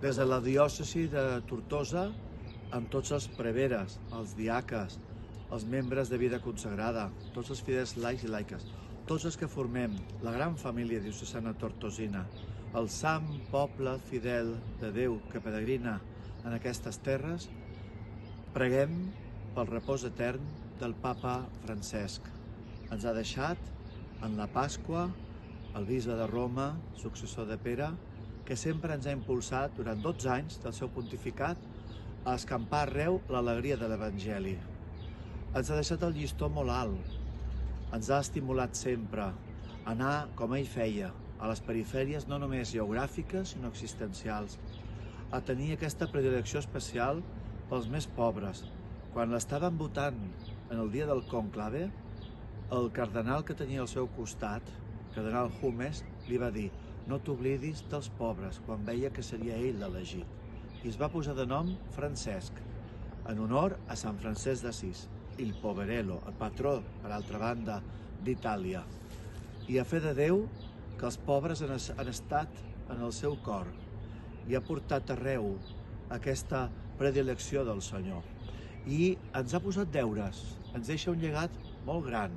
Des de la diòcesi de Tortosa, amb tots els preveres, els diaques, els membres de vida consagrada, tots els fidels laics i laiques, tots els que formem la gran família diocesana tortosina, el sant poble fidel de Déu que peregrina en aquestes terres, preguem pel repòs etern del papa Francesc. Ens ha deixat en la Pasqua el bisbe de Roma, successor de Pere, que sempre ens ha impulsat durant 12 anys del seu pontificat a escampar arreu l'alegria de l'Evangeli. Ens ha deixat el llistó molt alt, ens ha estimulat sempre a anar, com ell feia, a les perifèries no només geogràfiques, sinó existencials, a tenir aquesta predilecció especial pels més pobres. Quan l'estaven votant en el dia del conclave, el cardenal que tenia al seu costat, cardenal Humes, li va dir: no t'oblidis dels pobres, quan veia que seria ell l'elegit. I es va posar de nom Francesc, en honor a Sant Francesc d'Assís, il poverello, el patró, per altra banda, d'Itàlia. I a fe de Déu que els pobres han estat en el seu cor i ha portat arreu aquesta predilecció del Senyor. I ens ha posat deures, ens deixa un llegat molt gran.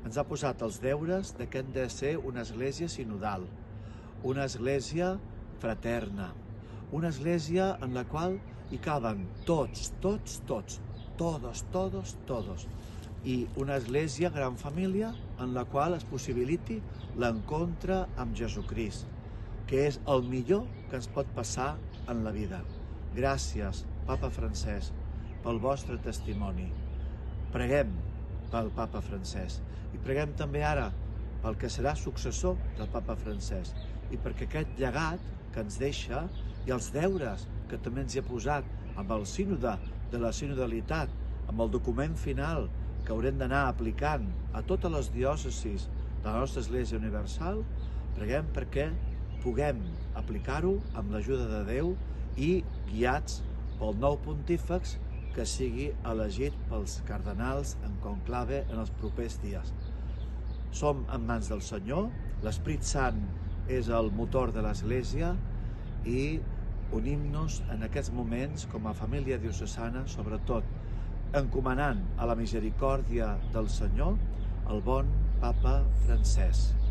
Ens ha posat els deures de que hem de ser una església sinodal, una església fraterna, una església en la qual hi caben tots, i una església gran família en la qual es possibiliti l'encontre amb Jesucrist, que és el millor que ens pot passar en la vida. Gràcies, Papa Francesc, pel vostre testimoni. Preguem pel Papa Francesc i preguem també ara pel que serà successor del Papa Francesc i perquè aquest llegat que ens deixa i els deures que també ens hi ha posat amb el sínode de la sinodalitat, amb el document final que haurem d'anar aplicant a totes les diòcesis de la nostra Església Universal, preguem perquè puguem aplicar-ho amb l'ajuda de Déu i guiats pel nou pontífex que sigui elegit pels cardenals en conclave en els propers dies. Som en mans del Senyor, l'Esperit Sant és el motor de l'Església i unim-nos en aquests moments com a família diocesana, sobretot encomanant a la misericòrdia del Senyor el bon Papa Francesc.